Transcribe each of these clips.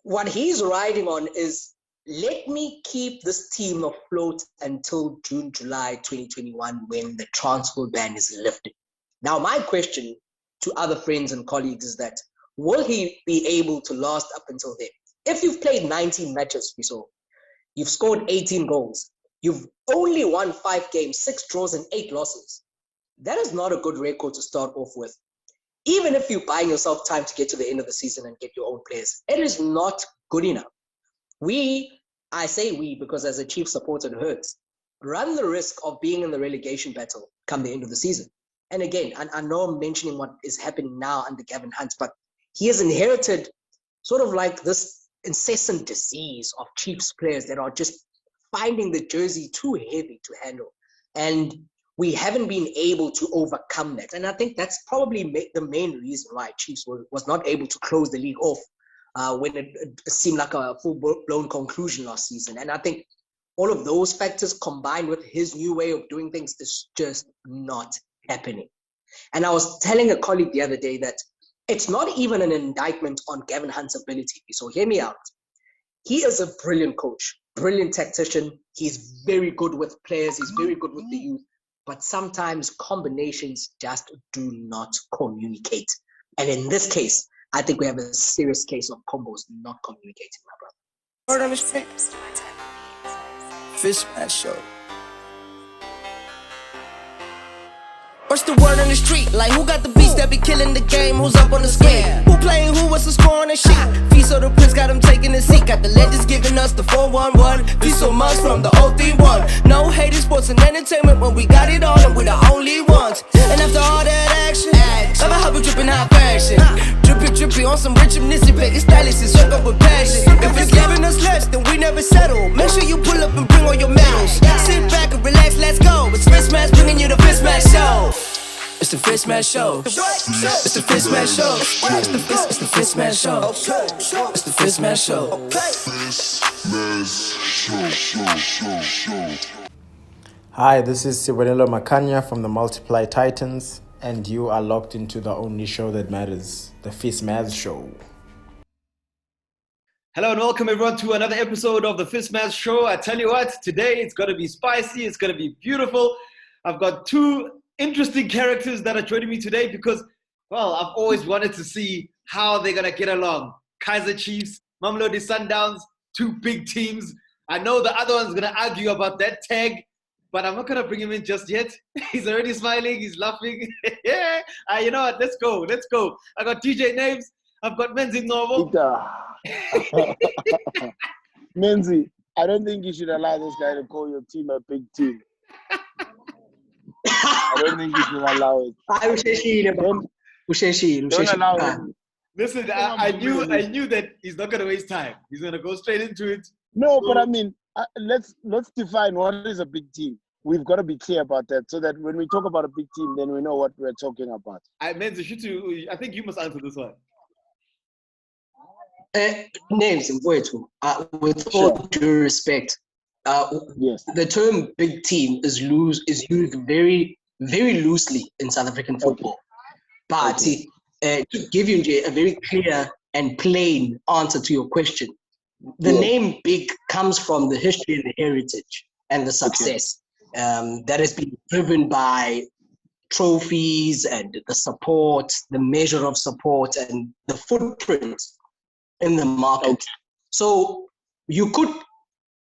what he's riding on is, let me keep this team afloat until June, July 2021 when the transfer ban is lifted. Now, my question to other friends and colleagues is that, will he be able to last up until then? If you've played 19 matches, Fiso, you've scored 18 goals, you've only won 5 games, 6 draws and 8 losses. That is not a good record to start off with. Even if you're buying yourself time to get to the end of the season and get your own players, it is not good enough. I say we because as a Chiefs supporter it hurts, run the risk of being in the relegation battle come the end of the season. And again, I know I'm mentioning what is happening now under Gavin Hunt, but he has inherited sort of like this incessant disease of Chiefs players that are just finding the jersey too heavy to handle. And we haven't been able to overcome that. And I think that's probably the main reason why Chiefs was not able to close the league off when it seemed like a full-blown conclusion last season. And I think all of those factors combined with his new way of doing things is just not happening. And I was telling a colleague the other day that it's not even an indictment on Gavin Hunt's ability. So hear me out. He is a brilliant coach, brilliant tactician. He's very good with players. He's very good with the youth. But sometimes combinations just do not communicate. And in this case, I think we have a serious case of combos not communicating, my brother. Word on the street. FisMaz show. What's the word on the street? Like, who got the beats that be killing the game? Who's up on the screen? Who playing who? What's the score on the sheet? Fiso the Prince got him taking the seat. Got the legends giving us the 411. Fiso Maz from the 031. No hating sports and entertainment when we got it all and we the only ones. And after all that action, ever how we dripping high fashion. Drippy on some rich municipal stylists and soak up with passion. If it's giving us less, then we never settle. Make sure you pull up and bring all your medals. Sit back and relax, let's go. It's FisMaz bringing you the FisMaz show. It's the FisMaz show. It's the FisMaz show. It's the FisMaz show. It's the FisMaz show. Hi, this is Sibonelo Makanya from the Multiply Titans, and you are locked into the only show that matters, the FisMaz show. Hello and welcome everyone to another episode of the FisMaz show. I tell you what, today it's going to be spicy, it's going to be beautiful. I've got two interesting characters that are joining me today because, well, I've always wanted to see how they're going to get along. Kaizer Chiefs, Mamelodi Sundowns, two big teams. I know the other one's going to argue about that tag, but I'm not going to bring him in just yet. He's already smiling, he's laughing. Yeah, you know what, let's go. I got DJ Naves, I've got Menzi Ngcobo. Menzi, I don't think you should allow this guy to call your team a big team. I don't think you should allow it. Don't allow it. Listen, I knew that he's not going to waste time. He's going to go straight into it. No, but I mean, let's define what is a big team. We've got to be clear about that so that when we talk about a big team, then we know what we're talking about. I think you must answer this one. Names with all due respect, yes, the term big team is used very, very loosely in South African football. But to give you a very clear and plain answer to your question, the name big comes from the history and the heritage and the success that has been driven by trophies and the support, the measure of support and the footprint in the market. So you could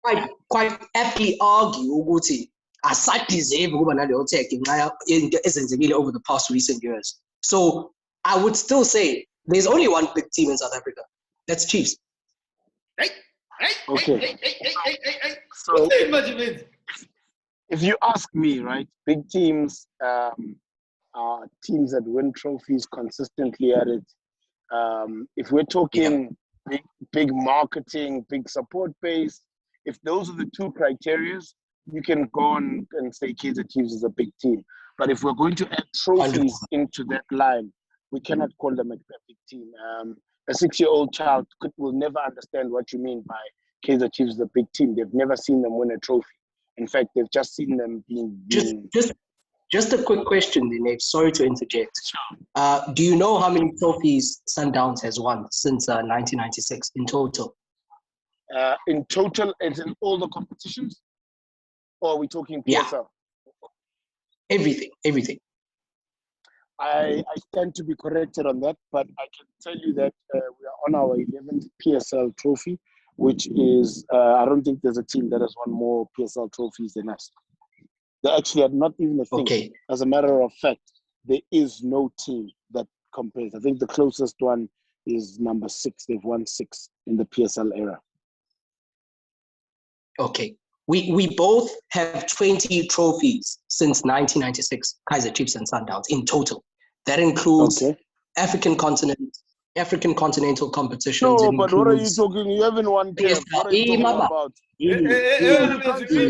quite aptly argue ukuthi asadeserve ukuba naleyo tag ngenxa yezinto ezenzekile over the past recent years. So I would still say there's only one big team in South Africa. That's Chiefs. Okay. So if you ask me, right, big teams are teams that win trophies consistently at it. If we're talking big marketing, big support base, if those are the two criteria, you can go on and say Kaizer Chiefs is a big team. But if we're going to add trophies into that line, we cannot call them a big team. A 6-year-old child will never understand what you mean by Kaizer Chiefs is a big team. They've never seen them win a trophy. In fact, they've just seen them being Just a quick question, Nave. Sorry to interject. Do you know how many trophies Sundowns has won since 1996 in total? In total, it's in all the competitions? Or are we talking PSL? Yeah. Everything. I stand to be corrected on that, but I can tell you that we are on our 11th PSL trophy, which is, I don't think there's a team that has won more PSL trophies than us. They actually are not even a thing. Okay. As a matter of fact, there is no team that compares. I think the closest one is number 6. They've won 6 in the PSL era. Okay. We both have 20 trophies since 1996, Kaizer Chiefs and Sundowns in total. That includes African continental competitions. No, but what are you talking? You haven't won games. What are you talking about?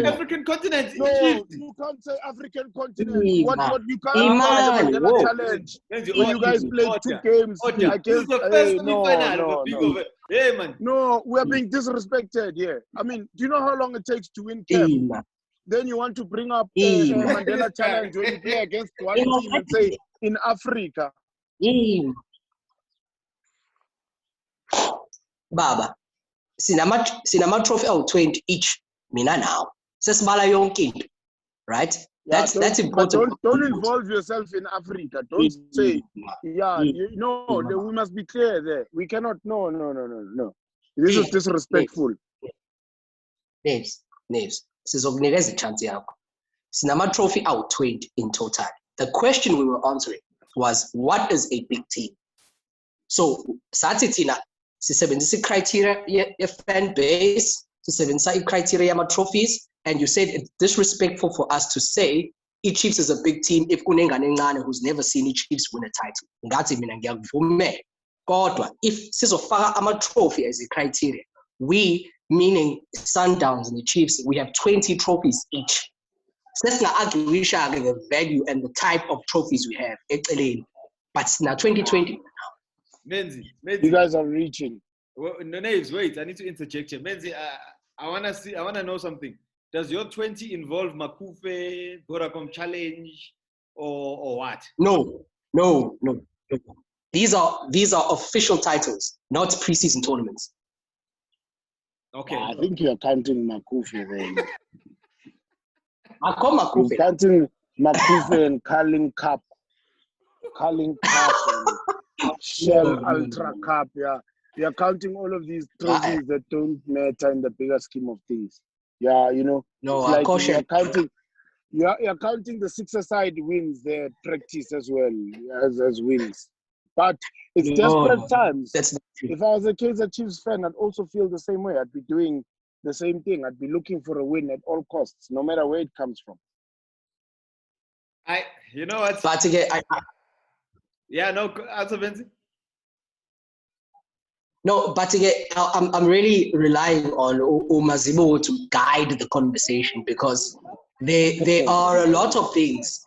African continent. No, you can't say African continent. What you can't say the Mandela Challenge. When you guys played 2 games against no. Hey, man. No, we are being disrespected here. I mean, do you know how long it takes to win CAF? Then you want to bring up Mandela Challenge when you play against one team and say in Africa. Baba, sinama trophy 20 each. Mina now. Sesibala yonke into, right? Yeah, that's important. Don't involve yourself in Africa. Don't say, we must be clear there. We cannot, no. This is disrespectful. Naves. Sizokunikeza chance yakho. Sinama trophy 20 in total. The question we were answering was, what is a big team? So, sathi thina sisebenzisa criteria ye fan base, sisebenzisa criteria yama trophies, and you said it's disrespectful for us to say Chiefs is a big team if kunengane encane who's never seen Chiefs win a title. Ngathi mina ngiyakuvumela. Kodwa if sizofaka ama trophy as a criteria, we, meaning Sundowns and the Chiefs, we have 20 trophies each. Sesinga-arguisha the value and the type of trophies we have eceleni. But now 2020 Menzi, you guys are reaching. Well, no, Naves, wait, I need to interject here. Menzi, I wanna know something. Does your 20 involve Makufe, Vodacom Challenge, or what? No. These are official titles, not preseason tournaments. Okay. I think you're counting Makufe then. I call Makufe. You're counting Makufe and Carling Cup and Shell Ultra Cup, yeah. You're counting all of these trophies that don't matter in the bigger scheme of things. Yeah, you know. No, I caution. You're counting the 6-a-side wins there, practice as well as wins. But it's desperate times. If I was a Kaizer Chiefs fan, I'd also feel the same way. I'd be doing the same thing. I'd be looking for a win at all costs, no matter where it comes from. You know what? But again, answer, Benzi. No, but again, I'm really relying on Mazibuko to guide the conversation because there are a lot of things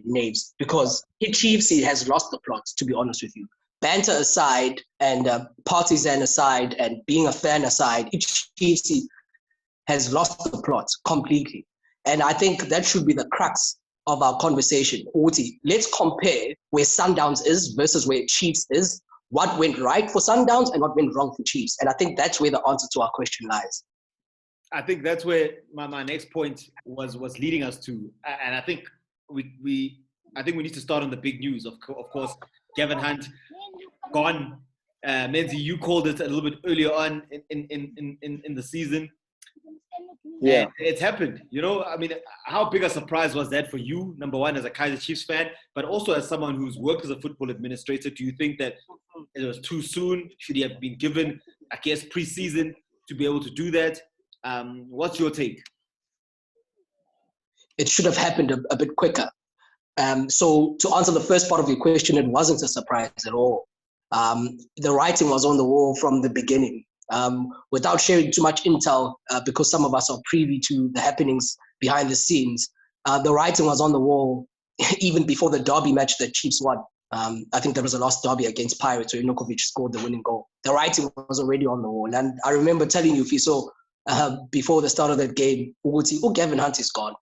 Naves, because Chiefs has lost the plot, to be honest with you. Banter aside and partisan aside and being a fan aside, Chiefs has lost the plot completely. And I think that should be the crux of our conversation. Let's compare where Sundowns is versus where Chiefs is. What went right for Sundowns and what went wrong for Chiefs. And I think that's where the answer to our question lies. I think that's where my next point was leading us to. And I think we need to start on the big news. Of course, Kevin Hunt gone. Menzi, you called it a little bit earlier on in the season. Yeah, and it's happened. You know, I mean, how big a surprise was that for you? Number one, as a Kaizer Chiefs fan, but also as someone who's worked as a football administrator. Do you think that it was too soon? Should he have been given, I guess, pre-season to be able to do that? What's your take? It should have happened a bit quicker. So to answer the first part of your question, it wasn't a surprise at all. The writing was on the wall from the beginning. Without sharing too much intel, because some of us are privy to the happenings behind the scenes, the writing was on the wall even before the derby match that Chiefs won. I think there was a last derby against Pirates where Inokovic scored the winning goal. The writing was already on the wall. And I remember telling you, Fiso, before the start of that game, Gavin Hunt is gone.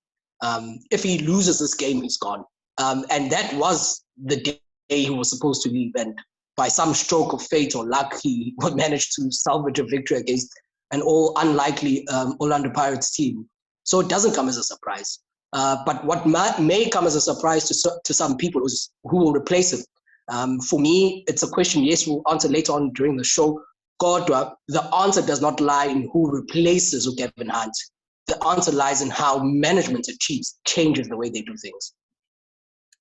If he loses this game, he's gone. And that was the day he was supposed to leave. And by some stroke of fate or luck, he managed to salvage a victory against an all unlikely Orlando Pirates team. So it doesn't come as a surprise. But what may come as a surprise to some people is who will replace him. For me, it's a question, yes, we'll answer later on during the show. The answer does not lie in who replaces Kevin Hunt. The answer lies in how management at Chiefs changes the way they do things.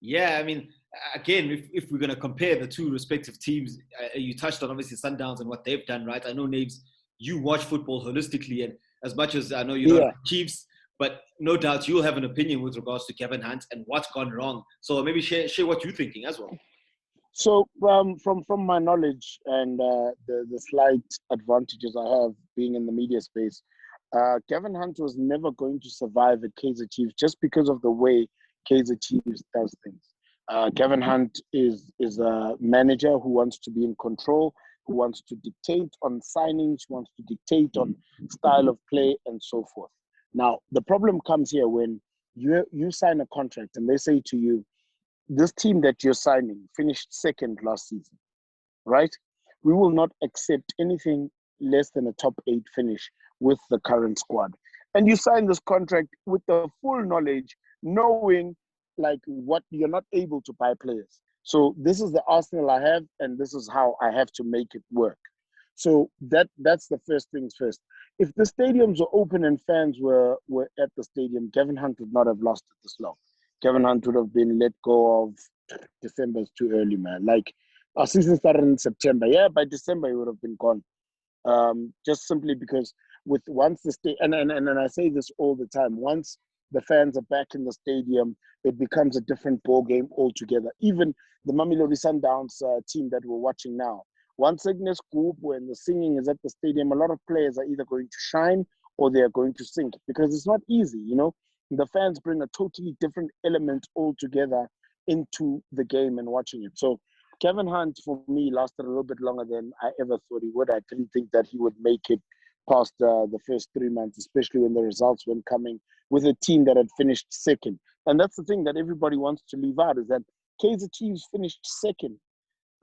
Yeah, I mean, again, if we're going to compare the two respective teams, you touched on obviously Sundowns and what they've done, right? I know, Naves, you watch football holistically, and as much as I know you're not Chiefs, but no doubt you'll have an opinion with regards to Kevin Hunt and what's gone wrong. So maybe share what you're thinking as well. So from my knowledge and the slight advantages I have being in the media space, Kevin Hunt was never going to survive at Kaizer Chiefs just because of the way Kaizer Chiefs does things. Kevin Hunt is a manager who wants to be in control, who wants to dictate on signings, who wants to dictate on style of play and so forth. Now, the problem comes here when you sign a contract and they say to you, this team that you're signing finished second last season, right? We will not accept anything less than a top 8 finish with the current squad. And you sign this contract with the full knowledge, knowing like what you're not able to buy players. So this is the arsenal I have, and this is how I have to make it work. So that's the first things first. If the stadiums were open and fans were at the stadium, Kevin Hunt would not have lost it this long. Kevin Hunt would have been let go of. December is too early, man. Like our season started in September. Yeah, by December he would have been gone. Just simply because once the state and I say this all the time, once the fans are back in the stadium, it becomes a different ball game altogether. Even the Mamelodi Sundowns team that we're watching now, once Ignis Group when the singing is at the stadium, a lot of players are either going to shine or they are going to sink because it's not easy, you know. The fans bring a totally different element altogether into the game and watching it. So Kevin Hunt, for me, lasted a little bit longer than I ever thought he would. I didn't think that he would make it past the first 3 months, especially when the results weren't coming with a team that had finished second. And that's the thing that everybody wants to leave out, is that Kaizer Chiefs finished second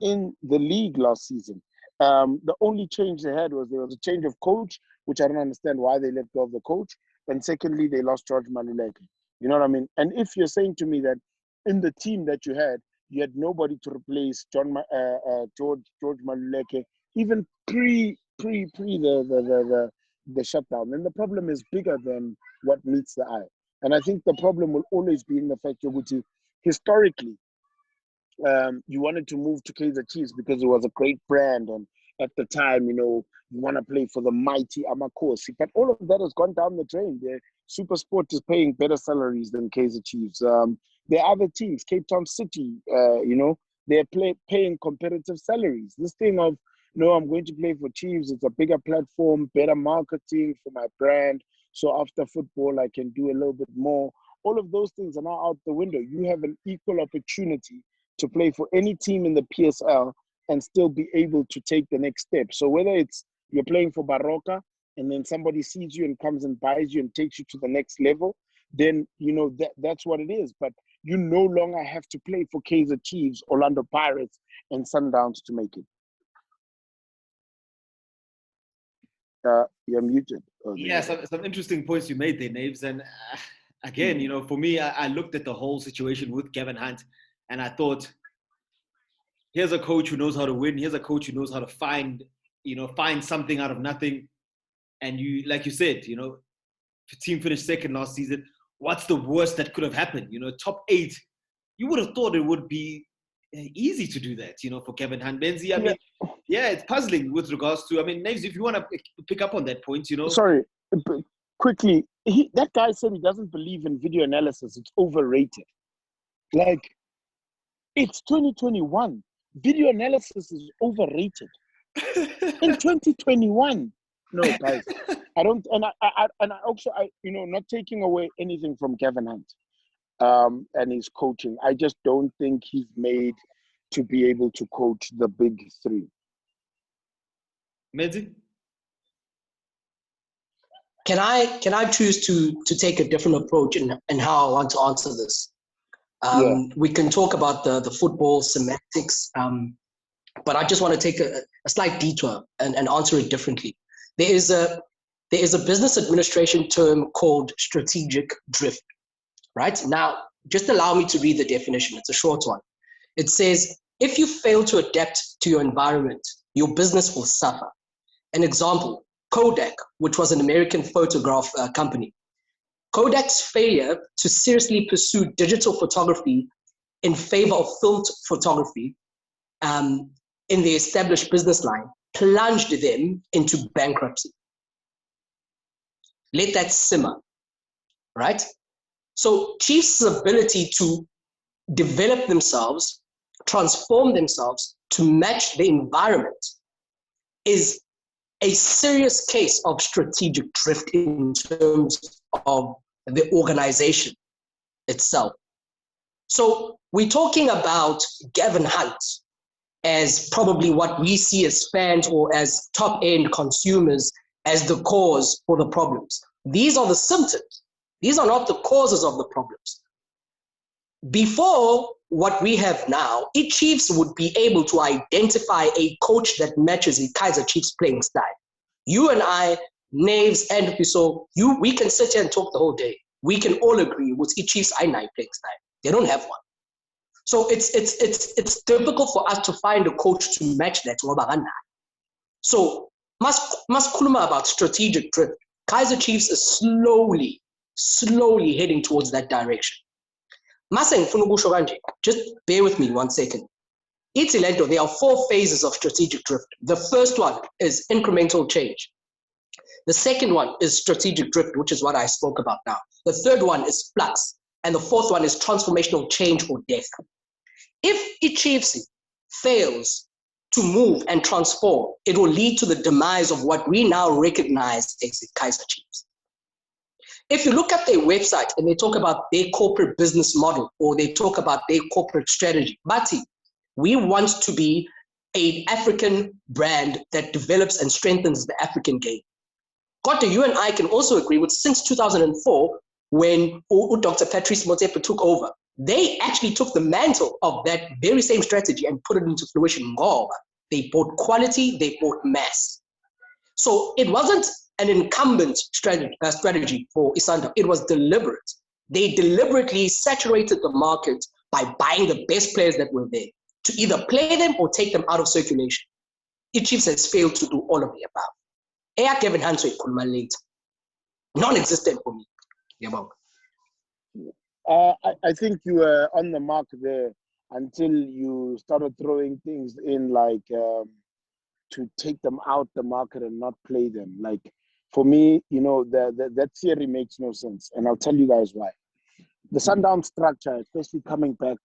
in the league last season. The only change they had was there was a change of coach, which I don't understand why they let go of the coach. And secondly, they lost George Maluleke. You know what I mean? And if you're saying to me that in the team that you had nobody to replace George Maluleke, even pre the shutdown, then the problem is bigger than what meets the eye. And I think the problem will always be in the fact that historically, you wanted to move to Kaizer Chiefs because it was a great brand, and at the time, you know, you want to play for the mighty Amakosi. But all of that has gone down the drain. The Super Sport is paying better salaries than Kaizer Chiefs. There are other teams, Cape Town City, you know, they're paying competitive salaries. This thing of, no, I'm going to play for Chiefs, it's a bigger platform, better marketing for my brand. So after football, I can do a little bit more. All of those things are now out the window. You have an equal opportunity to play for any team in the PSL and still be able to take the next step. So whether it's you're playing for Baroka and then somebody sees you and comes and buys you and takes you to the next level, then, you know, that's what it is. But you no longer have to play for Kaizer Chiefs, Orlando Pirates, and Sundowns to make it. You're muted. Yeah, some interesting points you made there, Naves. And again, you know, for me, I looked at the whole situation with Kevin Hunt, and I thought, here's a coach who knows how to win. Here's a coach who knows how to find something out of nothing. And you, like you said, you know, the team finished second last season. What's the worst that could have happened? You know, top 8. You would have thought it would be easy to do that, you know, for Kevin Hunt. Menzi, I mean, yeah, it's puzzling with regards to, I mean, Naves, if you want to pick up on that point, you know. Sorry, quickly. That guy said he doesn't believe in video analysis. It's overrated. Like, it's 2021. Video analysis is overrated. In 2021. No, guys. I don't, and I also, you know, not taking away anything from Kevin Hunt and his coaching. I just don't think he's made to be able to coach the big 3. Menzi? Can I choose to take a different approach in how I want to answer this? We can talk about the football semantics, but I just want to take a slight detour and answer it differently. There is a business administration term called strategic drift, right? Now, just allow me to read the definition. It's a short one. It says, if you fail to adapt to your environment, your business will suffer. An example, Kodak, which was an American photograph company. Kodak's failure to seriously pursue digital photography in favor of film photography in the established business line plunged them into bankruptcy. Let that simmer, right? So Chiefs' ability to develop themselves, transform themselves to match the environment is a serious case of strategic drift in terms of the organization itself. So we're talking about Gavin Hunt as probably what we see as fans or as top-end consumers as the cause for the problems. These are the symptoms. These are not the causes of the problems. Before what we have now, Chiefs would be able to identify a coach that matches a Kaizer Chiefs playing style. You and I, Naves and Fiso, we can sit here and talk the whole day. We can all agree with Chiefs I9 playing style. They don't have one. So it's difficult for us to find a coach to match that. So must kuluma about strategic drift. Kaizer Chiefs is slowly heading towards that direction. Just bear with me 1 second. There are 4 phases of strategic drift. The first one is incremental change. The second one is strategic drift, which is what I spoke about now. The third one is flux. And the fourth one is transformational change or death. If Chiefs fails to move and transform, it will lead to the demise of what we now recognize as the Kaizer Chiefs. If you look at their website and they talk about their corporate business model or they talk about their corporate strategy, Bati, we want to be an African brand that develops and strengthens the African game. Kote, you and I can also agree with since 2004, when Dr. Patrice Motsepe took over, they actually took the mantle of that very same strategy and put it into fruition. They bought quality, they bought mass. So it wasn't an incumbent strategy for Isanda. It was deliberate. They deliberately saturated the market by buying the best players that were there to either play them or take them out of circulation. Chiefs has failed to do all of the above. Air Kevin Hanso late. Non-existent for me. I think you were on the mark there until you started throwing things in like to take them out the market and not play them. Like for me, that theory makes no sense, and I'll tell you guys why. The Sundown structure, especially coming back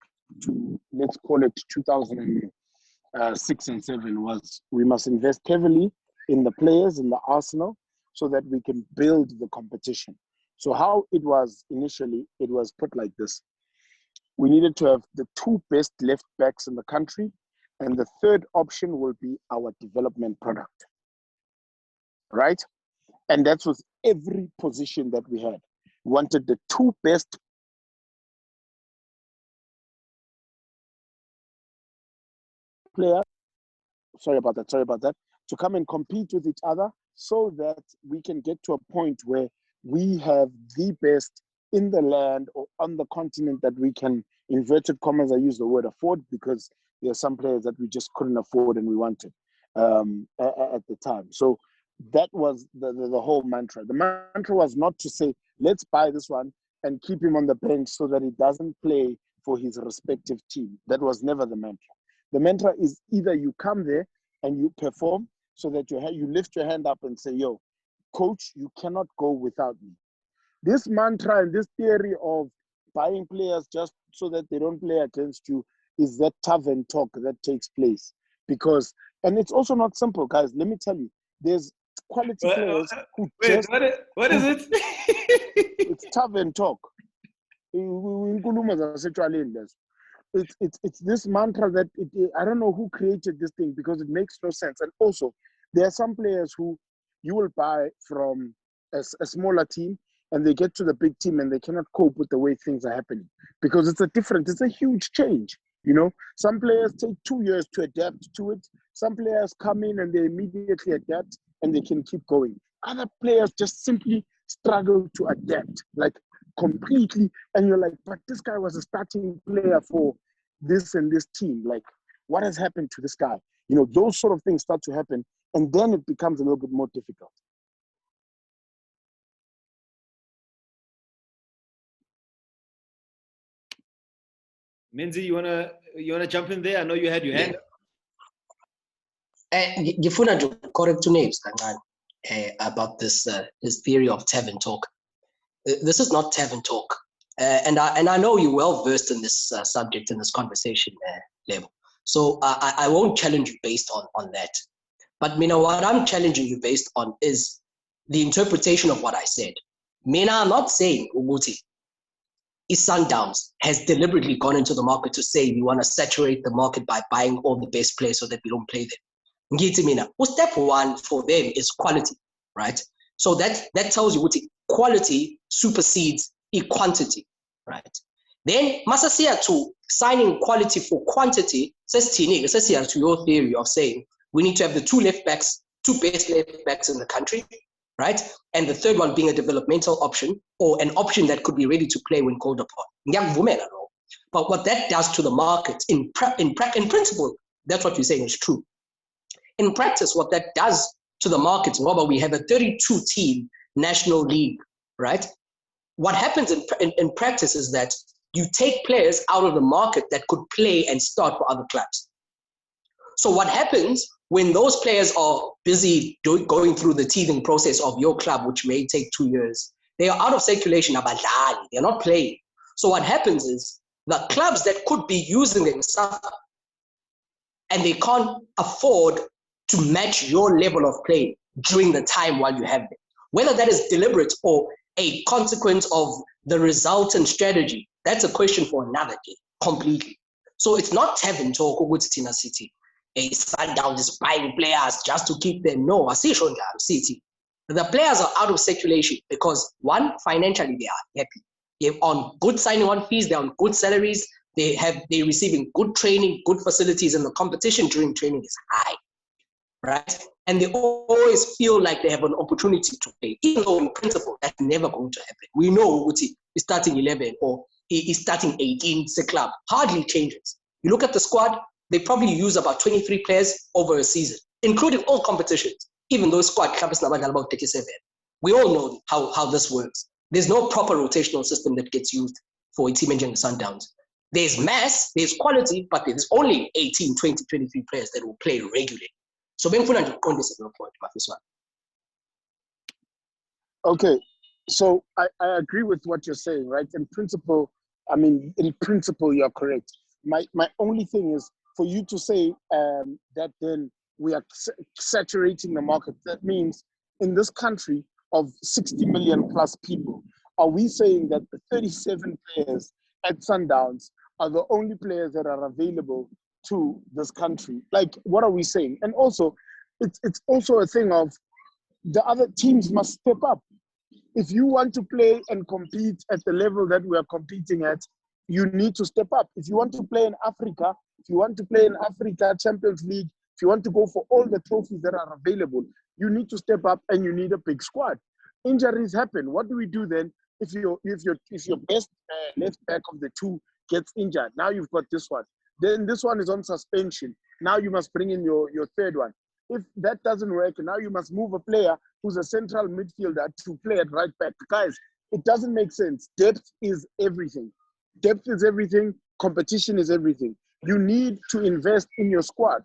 to, let's call it 2006 and 7, was we must invest heavily in the players, in the arsenal, so that we can build the competition. So how it was initially, it was put like this. We needed to have the 2 best left backs in the country, and the third option will be our development product, right? And that was every position that we had. We wanted the 2 best players, sorry about that, to come and compete with each other so that we can get to a point where we have the best in the land or on the continent that we can, inverted commas, I use the word afford because there are some players that we just couldn't afford and we wanted at the time. So that was the whole mantra. The mantra was not to say, let's buy this one and keep him on the bench so that he doesn't play for his respective team. That was never the mantra. The mantra is either you come there and you perform so that you lift your hand up and say, yo, coach, you cannot go without me. This mantra and this theory of buying players just so that they don't play against you is that tavern talk that takes place. Because, and it's also not simple, guys. Let me tell you, there's quality players who just... What is it? It's tavern talk. It's this mantra that I don't know who created this thing because it makes no sense. And also, there are some players who you will buy from a smaller team, and they get to the big team and they cannot cope with the way things are happening, because it's a huge change. Some players take 2 years to adapt to it. Some players come in and they immediately adapt and they can keep going. Other players just simply struggle to adapt, like completely. And you're like, but this guy was a starting player for this and this team. Like, what has happened to this guy? Those sort of things start to happen, and then it becomes a little bit more difficult. Menzi, you wanna jump in there? I know you had your hand up. Ngifuna to correct to Naves about this his theory of tavern talk. This is not tavern talk, and I know you're well versed in this subject, in this conversation level. So I won't challenge you based on that. But what I'm challenging you based on is the interpretation of what I said. I'm not saying Uguti Sundowns has deliberately gone into the market to say we want to saturate the market by buying all the best players so that we don't play them. Step one for them is quality, right? So that tells you what quality supersedes quantity, right? Then Masasia to signing quality for quantity says to your theory of saying we need to have the two best left backs in the country, right? And the third one being a developmental option, or an option that could be ready to play when called upon. But what that does to the market, in principle, that's what you're saying is true. In practice, what that does to the market, Robert, we have a 32-team national league, right? What happens in practice is that you take players out of the market that could play and start for other clubs. So what happens when those players are busy going through the teething process of your club, which may take 2 years, they are out of circulation, they're not playing. So what happens is the clubs that could be using them suffer, and they can't afford to match your level of play during the time while you have them. Whether that is deliberate or a consequence of the resultant strategy, that's a question for another day, completely. So it's not tavern talk or Tina City. A Sundowns is buying players just to keep them. No, I see Sundowns City. The players are out of circulation because, one, financially they are happy. They're on good signing on fees, they're on good salaries, they're receiving good training, good facilities, and the competition during training is high, right? And they always feel like they have an opportunity to play, even though in principle that's never going to happen. We know Uguti is starting 11 or is starting 18, it's a club, hardly changes. You look at the squad, they probably use about 23 players over a season, including all competitions, even though squad club is about 37. We all know how this works. There's no proper rotational system that gets used for a team in the Sundowns. There's mass, there's quality, but there's only 18, 20, 23 players that will play regularly. So Ben Funa on this point, Mafiswa. Okay, so I agree with what you're saying, right? In principle, you're correct. My only thing is for you to say that then we are saturating the market. That means in this country of 60 million plus people, are we saying that the 37 players at Sundowns are the only players that are available to this country? Like, what are we saying? And also, it's also a thing of the other teams must step up. If you want to play and compete at the level that we are competing at, you need to step up. If you want to play in Africa, if you want to play in Africa Champions League, if you want to go for all the trophies that are available, you need to step up and you need a big squad. Injuries happen. What do we do then if your best left back of the two gets injured? Now you've got this one. Then this one is on suspension. Now you must bring in your third one. If that doesn't work, now you must move a player who's a central midfielder to play at right back. Guys, it doesn't make sense. Depth is everything. Depth is everything. Competition is everything. You need to invest in your squad.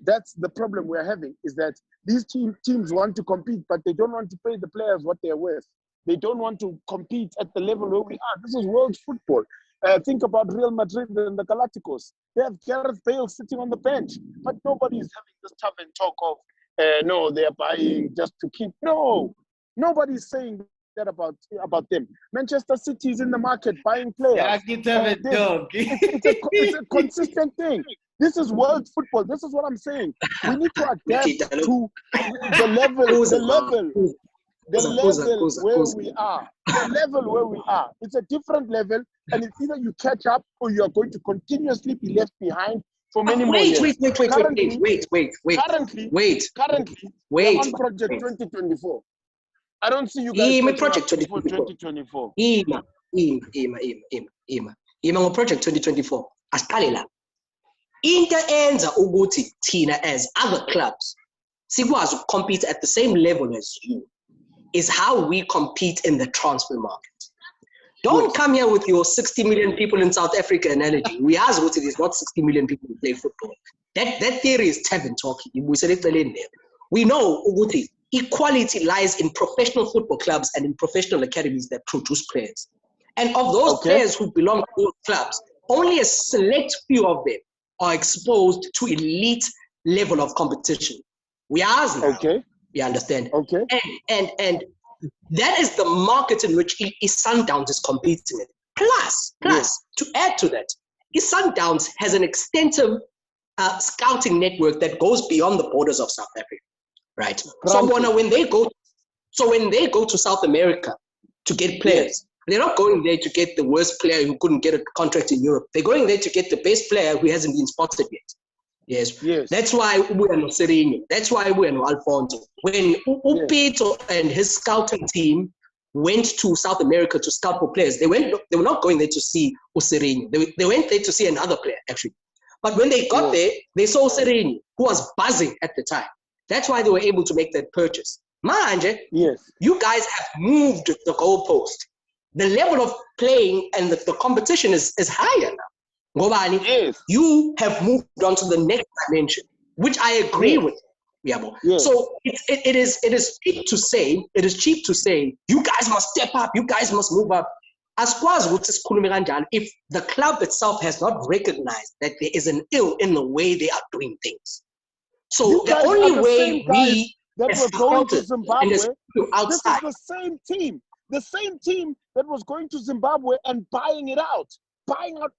That's the problem we're having, is that these teams want to compete, but they don't want to pay the players what they're worth. They don't want to compete at the level where we are. This is world football. Think about Real Madrid and the Galacticos. They have Gareth Bale sitting on the bench, but nobody is having this tough and talk of, no, they're buying just to keep. No, nobody's saying that about them. Manchester City is in the market buying players. Yeah, it's a consistent thing. This is world football. This is what I'm saying. We need to adapt to the level. the level where we are, it's a different level, and it's either you catch up or you are going to continuously be left behind for many more years. Wait. Currently, we're on Project 2024. I don't see you guys Project 2024. Ima Project 2024. Asiqale la. Into enza ukuthi thina as other clubs sikwazi to compete at the same level as you is how we compete in the transfer market. Don't come here with your 60 million people in South Africa analogy. We ask what it is, not 60 million people who play football. That theory is tavern talking. We know ukuthi equality lies in professional football clubs and in professional academies that produce players. And of those players who belong to those clubs, only a select few of them are exposed to elite level of competition. We are now. We understand. And that is the market in which Sundowns is competing in. Plus, to add to that, Sundowns has an extensive scouting network that goes beyond the borders of South Africa, right? So when they go to South America to get players, they're not going there to get the worst player who couldn't get a contract in Europe. They're going there to get the best player who hasn't been spotted yet. Yes. That's why we're no Sereni. That's why we're no Alfonso. When Ep8 and his scouting team went to South America to scout for players, they were not going there to see Sereni. They went there to see another player, actually. But when they got there, they saw Sereni, who was buzzing at the time. That's why they were able to make that purchase. Manje, you guys have moved the goalpost. The level of playing and the competition is higher now. Ngobani, you have moved on to the next dimension, which I agree with. So it is cheap to say, you guys must step up, you guys must move up. As far as if the club itself has not recognized that there is an ill in the way they are doing things. So the only way we that were going to Zimbabwe, outside. This is the same team that was going to Zimbabwe and buying out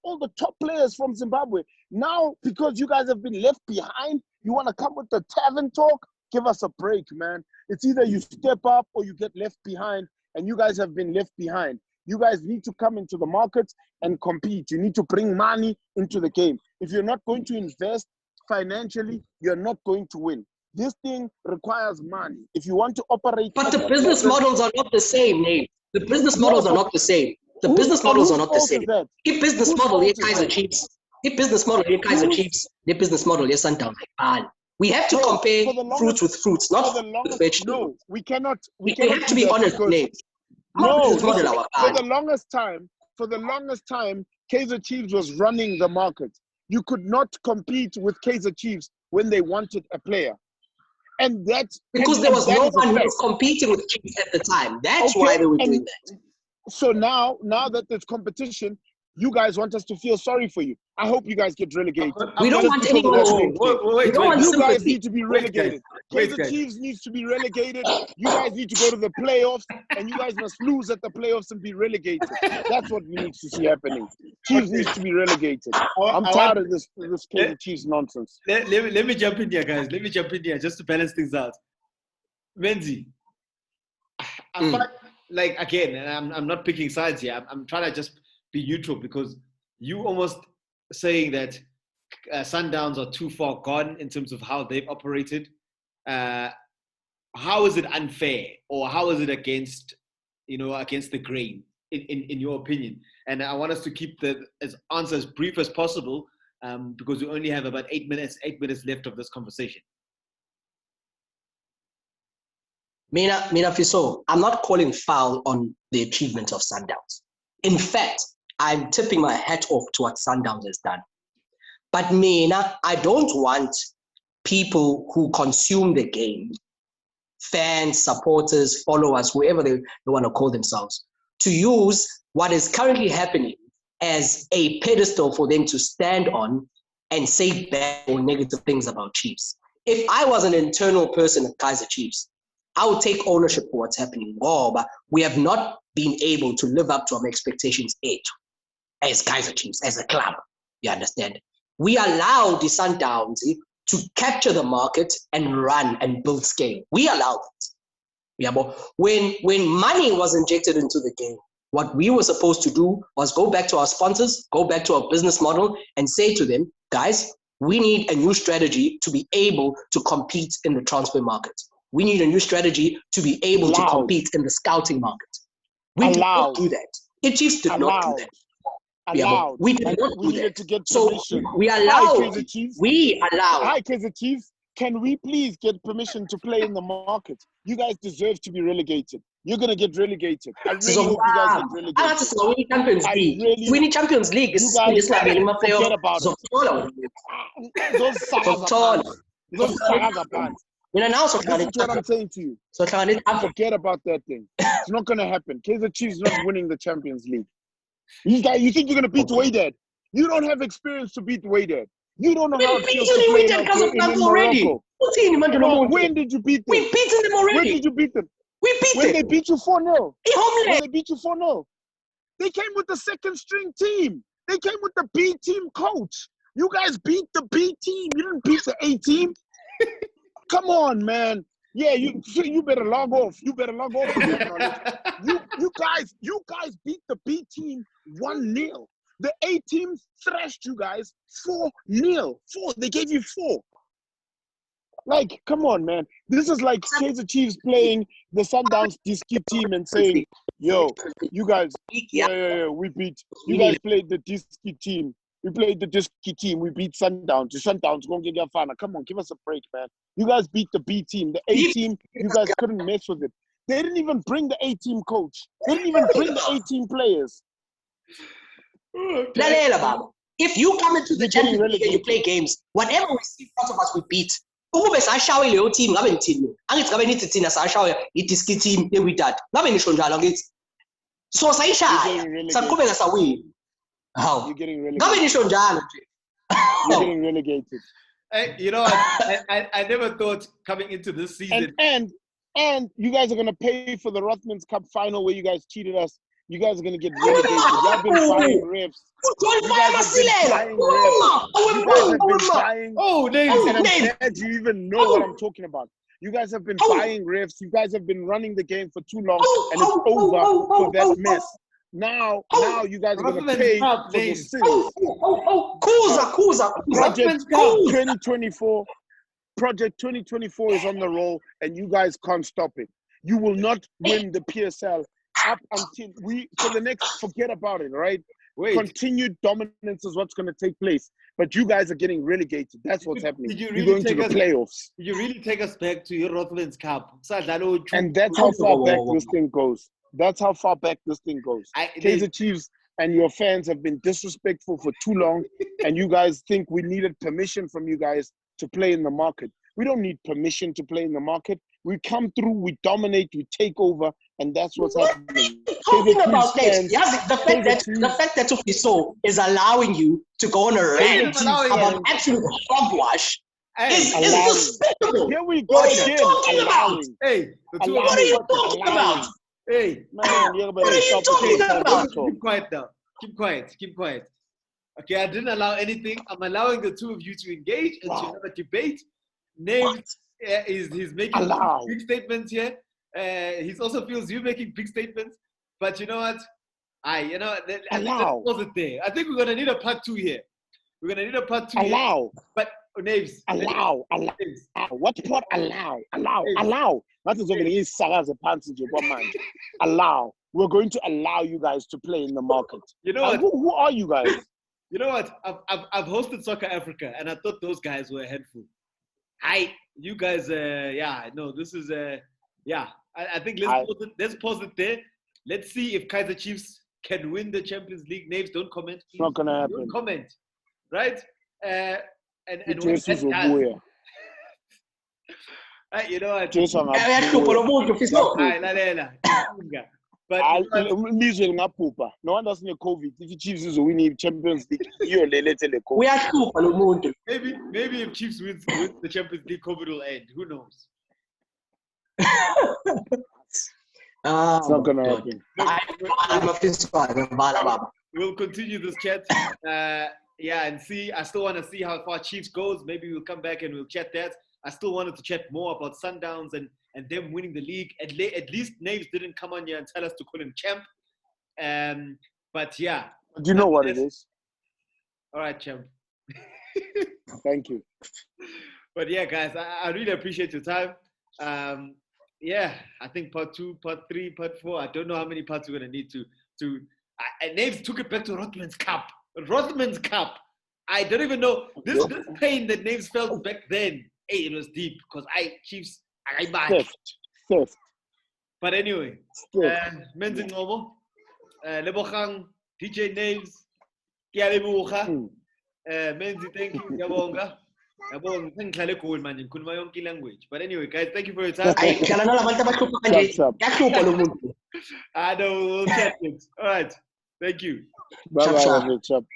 all the top players from Zimbabwe. Now, because you guys have been left behind, you want to come with the tavern talk? Give us a break, man. It's either you step up or you get left behind, and you guys have been left behind. You guys need to come into the market and compete. You need to bring money into the game. If you're not going to invest financially, you're not going to win. This thing requires money. If you want to operate... But the business models are not the same, Nate. The business models are not the same. The business models are not the same. If business model here Kaizer Chiefs, their business model here Sundowns. We have to compare fruits with fruits, not with vegetables. No, we cannot. We have to be honest, Nate. No, for the longest time, Kaizer Chiefs was running the market. You could not compete with Kaizer Chiefs when they wanted a player. And that's because there was no one who was competing with Chiefs at the time. That's why they were doing that. So now that there's competition, you guys want us to feel sorry for you. I hope you guys get relegated. We don't want anyone to. You guys need to be relegated. Kaizer Chiefs needs to be relegated. You guys need to go to the playoffs, and you guys must lose at the playoffs and be relegated. That's what we need to see happening. Chiefs needs to be relegated. I'm tired of this Kaizer Chiefs nonsense. Let me jump in here, guys. Let me jump in here just to balance things out. Menzi, I find, like, again, and I'm not picking sides here. I'm trying to just be neutral, because you almost saying that Sundowns are too far gone in terms of how they've operated. How is it unfair, or how is it against the grain, in your opinion? And I want us to keep the answer as brief as possible, because we only have about 8 minutes left of this conversation. Mina Fiso, I'm not calling foul on the achievement of Sundowns. In fact, I'm tipping my hat off to what Sundowns has done. But Mina, I don't want people who consume the game, fans, supporters, followers, whoever they want to call themselves, to use what is currently happening as a pedestal for them to stand on and say bad or negative things about Chiefs. If I was an internal person at Kaizer Chiefs, I would take ownership for what's happening. Oh, but we have not been able to live up to our expectations as Kaizer Chiefs, as a club. You understand? We allowed the Sundowns to capture the market and run and build scale. We allowed it. Yeah, but when money was injected into the game, what we were supposed to do was go back to our sponsors, go back to our business model, and say to them, guys, we need a new strategy to be able to compete in the transfer market. We need a new strategy to be able to compete in the scouting market. We did not do that. The Chiefs did not do that. Yeah, we did not do that. To get so permission. we allowed. Hi, Kaizer Chiefs. Can we please get permission to play in the market? You guys deserve to be relegated. You're going to get relegated. I really hope you guys get relegated. Winning Champions League is forget about it. Those sagas are pants. This is what I'm saying to you. Forget about that thing. It's not going to happen. Kaizer Chiefs is not winning the Champions League. You think you're going to beat Wydad? You don't have experience to beat Wydad. You don't know how it feels to play in Morocco. When did you beat them? We beaten them already. When did you beat them? We beat them. When they beat you 4-0. When they beat you 4-0. They came with the second string team. They came with the B team coach. You guys beat the B team. You didn't beat the A team. Come on, man. Yeah, you better log off. You better log off. You guys beat the B team 1-0. The A team thrashed you guys 4-0. They gave you 4. Like, come on, man. This is like Kaizer Chiefs playing the Sundowns Diski team and saying, yo, you guys, we beat. You guys played the Diski team. We played the Diski team. We beat Sundowns. The Sundowns gonna get your fun. Come on, give us a break, man. You guys beat the B team. The A team, you guys couldn't mess with it. They didn't even bring the A team coach. They didn't even bring the A team players. If you come into the Champions League and you play games, whatever we see in front of us, we beat. Ukube sashawe leyo team ngabe ngithini? Angithi ngabe nithi thina sashawe iDiski team eWydad. Ngabe nisho njalo ngithi. So sayishaya. Saqhubeka sawina. How? You're getting relegated. Ngabe nisho njalo nje. You're getting relegated. Hey, you know what? I never thought coming into this season. And you guys are going to pay for the Rothmans Cup final where you guys cheated us. You guys are going to get relegated. Y'all been buying refs. You guys have been buying. Oh, Naves. And I'm glad you even know what I'm talking about. You guys have been buying refs. You guys have been running the game for too long, and it's over for that mess. Now you guys are going to pay for the sins. Project 2024 is on the roll, and you guys can't stop it. You will not win the PSL up until forget about it, right? Continued dominance is what's going to take place. But you guys are getting relegated. That's what's happening. You're going to the playoffs. Did you really take us back to your Rothmans Cup? And that's how far back this thing goes. That's how far back this thing goes. Kaizer Chiefs and your fans have been disrespectful for too long, and you guys think we needed permission from you guys to play in the market. We don't need permission to play in the market. We come through, we dominate, we take over, and that's what's happening. Talking about this, the fact that Fiso is allowing you to go on a rant about absolute hogwash is despicable. Here we go. What are you talking about? Hey, what are you talking about? Hey, man, what are you talking about? Keep quiet now. Keep quiet. Okay, I didn't allow anything. I'm allowing the two of you to engage and to have a debate. Names he's making big statements here. He also feels you making big statements. But you know what? I think let's pause it there. I think we're gonna need a part 2 here. We're gonna need a part 2 here. But Naves. Allow. What part? Allow. That is only as a panty. Allow. We're going to allow you guys to play in the market. You know what? Who are you guys? You know what? I've hosted Soccer Africa, and I thought those guys were a handful. You guys, this is I think let's pause it there. Let's see if Kaizer Chiefs can win the Champions League. Names, don't comment. It's not gonna happen. Don't comment, right? You know what? But no one doesn't need COVID. If the Chiefs is winning Champions League, maybe if Chiefs wins the Champions League, COVID will end. Who knows? It's not gonna happen. We'll continue this chat. And see. I still want to see how far Chiefs goes. Maybe we'll come back and we'll chat that. I still wanted to chat more about Sundowns and them winning the league. At least Naves didn't come on here and tell us to call him champ. But yeah. Do you know what it is? All right, champ. Thank you. But yeah, guys, I really appreciate your time. Yeah, I think part 2, part 3, part 4. I don't know how many parts we're gonna need to. Naves took it back to Rothman's Cup. Rothman's Cup. I don't even know this pain that Naves felt back then. Hey, it was deep because Chiefs. Theft. But anyway, Menzi Ngcobo, Lebogang, DJ Naves, Kialebucha, Menzi, thank you, Yabonga. Language. But anyway, guys, thank you for your time. What's up? I know we'll chat it. All right. Thank you. Bye-bye.